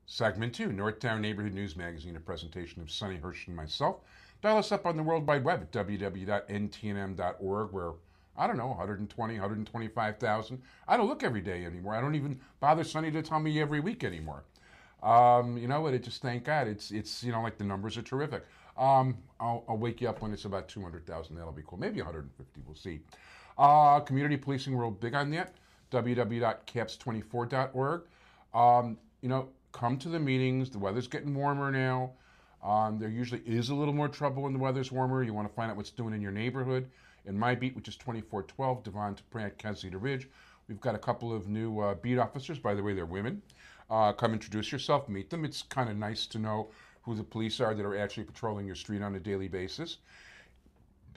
Segment 2, Northtown Neighborhood News Magazine, a presentation of Sonny Hirsch and myself. Dial us up on the World Wide Web at www.ntnm.org, where, I don't know, 120, 125,000. I don't look every day anymore. I don't even bother Sonny to tell me every week anymore. You know what? It just, thank God. It's like the numbers are terrific. I'll wake you up when it's about 200,000. That'll be cool. Maybe 150. We'll see. Community policing, we're big on that. www.caps24.org. Come to the meetings. The weather's getting warmer now. There usually is a little more trouble when the weather's warmer. You want to find out what's doing in your neighborhood. In my beat, which is 2412, Devon to Pratt, Kensington Ridge, we've got a couple of new beat officers. By the way, they're women. Come introduce yourself, meet them. It's kind of nice to know who the police are that are actually patrolling your street on a daily basis.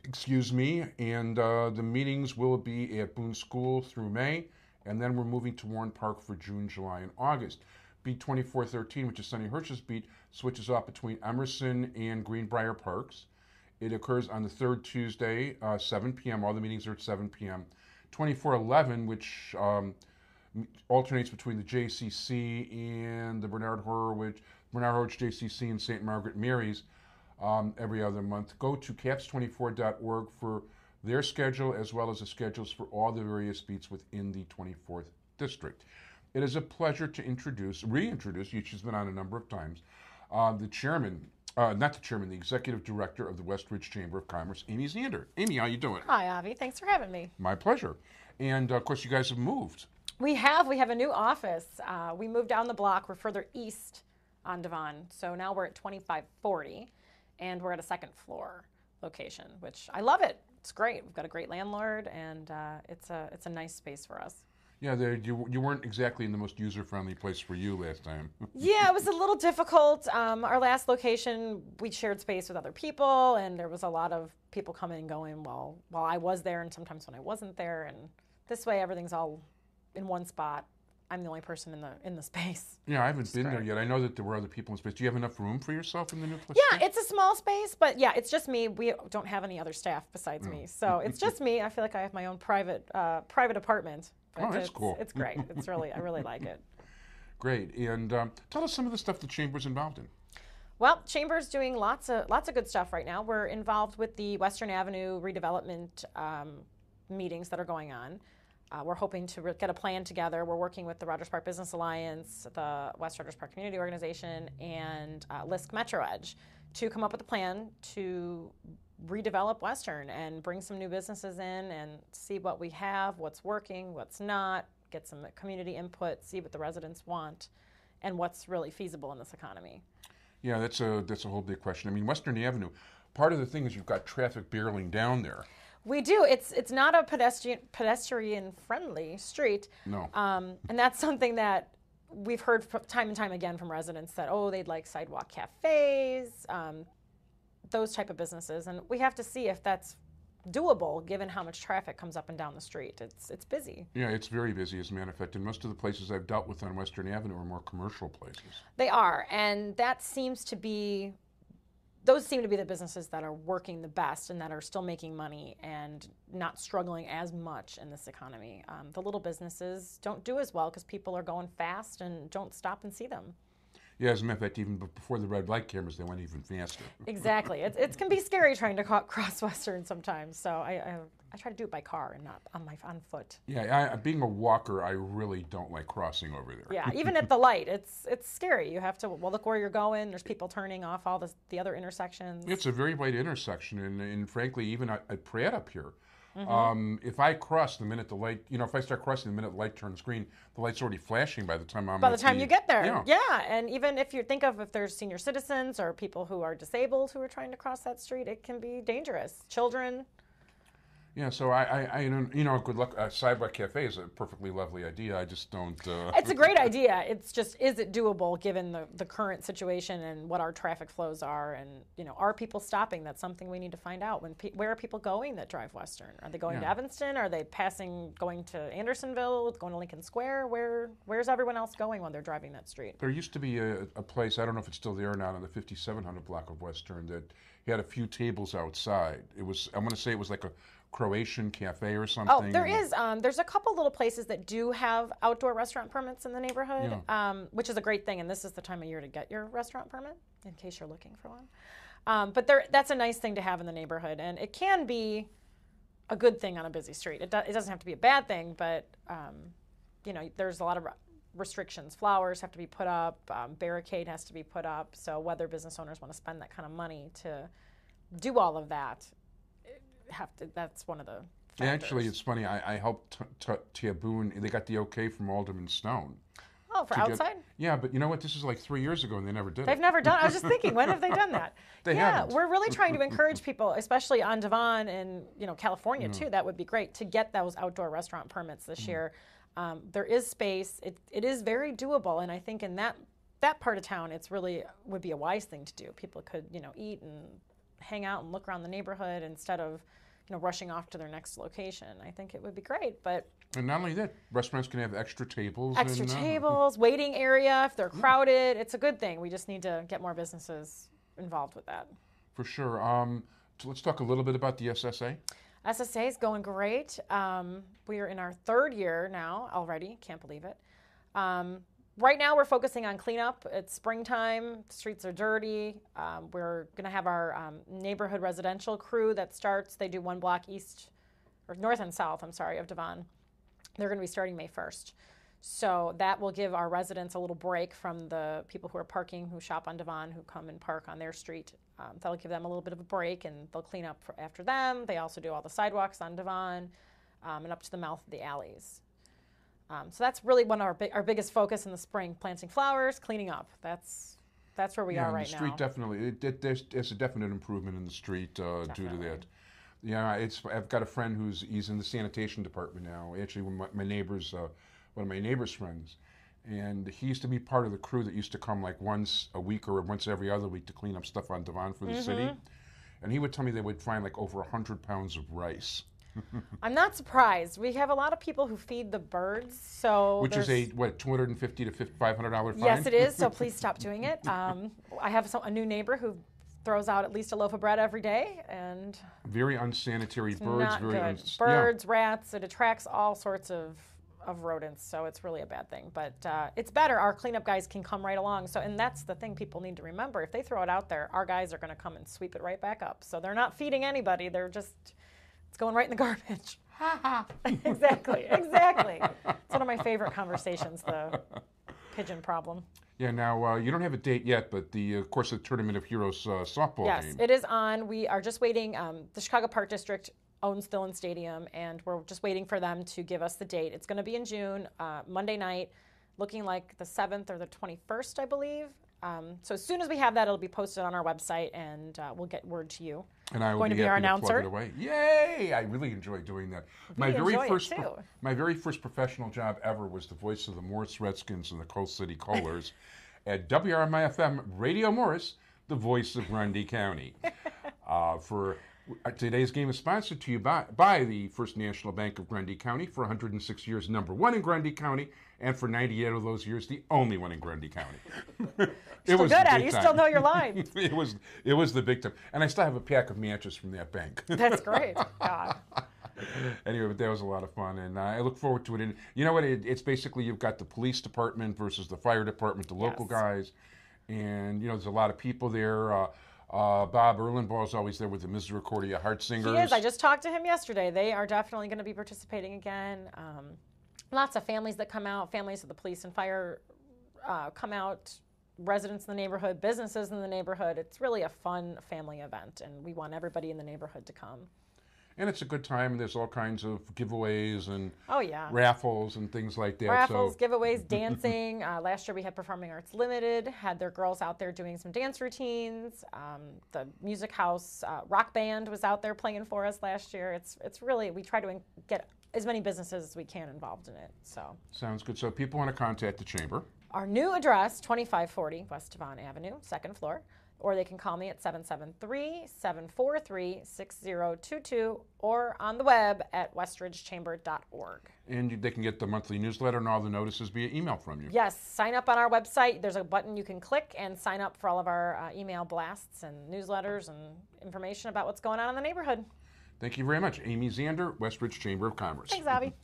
Excuse me. And the meetings will be at Boone School through May, and then we're moving to Warren Park for June, July, and August. Beat 2413, which is Sonny Hirsch's beat, switches off between Emerson and Greenbrier Parks. It occurs on the third Tuesday, 7 p.m. All the meetings are at 7 p.m. 2411, which alternates between the JCC and the Bernard Horowitz JCC and St. Margaret Mary's every other month. Go to caps24.org for their schedule, as well as the schedules for all the various beats within the 24th District. It is a pleasure to reintroduce you. She's been on a number of times. The executive director of the West Ridge Chamber of Commerce, Amie Zander. Amie, how you doing? Hi, Avi. Thanks for having me. My pleasure. And, of course, you guys have moved. We have a new office. We moved down the block. We're further east on Devon. So now we're at 2540, and we're at a second floor location, which I love it. It's great. We've got a great landlord, and it's a nice space for us. Yeah, you weren't exactly in the most user-friendly place for you last time. Yeah, it was a little difficult. Our last location, we shared space with other people, and there was a lot of people coming and going while I was there, and sometimes when I wasn't there. And this way, everything's all in one spot. I'm the only person in the space. Yeah, I haven't been there yet. I know that there were other people in space. Do you have enough room for yourself in the new place? Yeah, it's a small space, but yeah, it's just me. We don't have any other staff besides me, so it's just me. I feel like I have my own private apartment. Oh, that's cool. It's great. I really like it. Great. And tell us some of the stuff the Chamber's involved in. Well, Chamber's doing lots of good stuff right now. We're involved with the Western Avenue redevelopment meetings that are going on. We're hoping to get a plan together. We're working with the Rogers Park Business Alliance, the West Rogers Park Community Organization, and LISC Metro Edge to come up with a plan to redevelop Western and bring some new businesses in and see what we have, what's working, what's not, get some community input, see what the residents want, and what's really feasible in this economy. Yeah, that's a whole big question. I mean, Western Avenue, part of the thing is you've got traffic barreling down there. We do. It's not a pedestrian-friendly street. No. And that's something that we've heard time and time again from residents that, they'd like sidewalk cafes, those type of businesses. And we have to see if that's doable given how much traffic comes up and down the street. It's busy. Yeah, it's very busy, as a matter of fact. And most of the places I've dealt with on Western Avenue are more commercial places. They are. And those seem to be the businesses that are working the best and that are still making money and not struggling as much in this economy. The little businesses don't do as well because people are going fast and don't stop and see them. Yeah, as a matter of fact, even before the red light cameras, they went even faster. Exactly. It can be scary trying to cross Western sometimes. So I try to do it by car and not on foot. Yeah, being a walker, I really don't like crossing over there. Yeah, even at the light, it's scary. You have to look where you're going. There's people turning off all the other intersections. It's a very wide intersection, and frankly, even at Pratt up here, Mm-hmm. If I cross the minute the light, if I start crossing the minute the light turns green, the light's already flashing by the time you get there. Yeah. And even if you think of if there's senior citizens or people who are disabled who are trying to cross that street, it can be dangerous. Children. Yeah, so good luck. Sidewalk Cafe is a perfectly lovely idea. I just don't. It's a great idea. It's just, is it doable given the current situation and what our traffic flows are? And are people stopping? That's something we need to find out. Where are people going that drive Western? Are they going to Evanston? Are they going to Andersonville? Going to Lincoln Square? Where's everyone else going when they're driving that street? There used to be a place, I don't know if it's still there or not, on the 5700 block of Western that had a few tables outside. I'm going to say it was like a Croatian cafe or Oh, something? there is. There's a couple little places that do have outdoor restaurant permits in the neighborhood, which is a great thing. And this is the time of year to get your restaurant permit, in case you're looking for one. But that's a nice thing to have in the neighborhood, and it can be a good thing on a busy street. It doesn't have to be a bad thing, but there's a lot of restrictions. Flowers have to be put up, barricade has to be put up. So whether business owners want to spend that kind of money to do all of that, that's one of the factors. Actually, it's funny. I helped Boone. They got the okay from Alderman Stone. Oh, for outside? Yeah, but you know what? This is like 3 years ago, and they never did They've it. never done. I was just thinking, when have they done that? They haven't. We're really trying to encourage people, especially on Devon and California too. That would be great to get those outdoor restaurant permits this year. There is space. It is very doable, and I think in that part of town, it's really would be a wise thing to do. People could eat and hang out and look around the neighborhood instead of rushing off to their next location. I think it would be great, And not only that, restaurants can have extra tables. Waiting area if they're crowded. It's a good thing. We just need to get more businesses involved with that. For sure. So let's talk a little bit about the SSA. SSA is going great. We are in our 3rd year now already. Can't believe it. Right now we're focusing on cleanup. It's springtime. The streets are dirty. We're going to have our neighborhood residential crew that starts. They do 1 block north and south, of Devon. They're going to be starting May 1st. So that will give our residents a little break from the people who are parking, who shop on Devon, who come and park on their street. That'll give them a little bit of a break, and they'll clean up after them. They also do all the sidewalks on Devon and up to the mouth of the alleys. So that's really one of our biggest focus in the spring: planting flowers, cleaning up. That's where we are right now. The street definitely. There's a definite improvement in the street due to that. Yeah, I've got a friend he's in the sanitation department now. Actually, one of my neighbor's friends, and he used to be part of the crew that used to come like once a week or once every other week to clean up stuff on Devon for the city. And he would tell me they would find like over 100 pounds of rice. I'm not surprised. We have a lot of people who feed the birds, which is a $250 to $500 fine. Yes, it is. So please stop doing it. I have a new neighbor who throws out at least a loaf of bread every day, and very unsanitary birds. Not good. Birds, rats. It attracts all sorts of rodents, so it's really a bad thing. But it's better. Our cleanup guys can come right along. And that's the thing people need to remember. If they throw it out there, our guys are going to come and sweep it right back up. So they're not feeding anybody. It's going right in the garbage. Exactly. It's one of my favorite conversations, the pigeon problem. Yeah, now you don't have a date yet, but of course the Tournament of Heroes softball game. Yes, it is on. We are just waiting. The Chicago Park District owns Dillon Stadium, and we're just waiting for them to give us the date. It's going to be in June, Monday night, looking like the 7th or the 21st, I believe. So as soon as we have that, it'll be posted on our website, and we'll get word to you. And I will going to be our announcer. To plug it away. Yay! I really enjoy doing that. My very first professional job ever was the voice of the Morris Redskins and the Coal City Kohlers at WRMI-FM Radio Morris, the voice of Grundy County. Today's game is sponsored to you by the First National Bank of Grundy County, for 106 years, #1 in Grundy County, and for 98 of those years, the only one in Grundy County. It was good at it. You still know your lines. It was the big time, and I still have a pack of matches from that bank. That's great. God. Anyway, but that was a lot of fun, and I look forward to it. And you know what? It's basically you've got the police department versus the fire department, the local guys, and there's a lot of people there. Bob Erlenbaugh is always there with the Misericordia Heart Singers. He is. I just talked to him yesterday. They are definitely going to be participating again. Lots of families that come out, families of the police and fire come out, residents in the neighborhood, businesses in the neighborhood. It's really a fun family event, and we want everybody in the neighborhood to come. And it's a good time. There's all kinds of giveaways and raffles and things like that. Raffles, giveaways, dancing. Last year we had Performing Arts Limited, had their girls out there doing some dance routines. The Music House rock band was out there playing for us last year. It's really, we try to get as many businesses as we can involved in it. So sounds good. So people want to contact the Chamber. Our new address, 2540 West Devon Avenue, 2nd floor. Or they can call me at 773-743-6022 or on the web at westridgechamber.org. And they can get the monthly newsletter and all the notices via email from you. Yes, sign up on our website. There's a button you can click and sign up for all of our email blasts and newsletters and information about what's going on in the neighborhood. Thank you very much. Amie Zander, Westridge Chamber of Commerce. Thanks, Abby.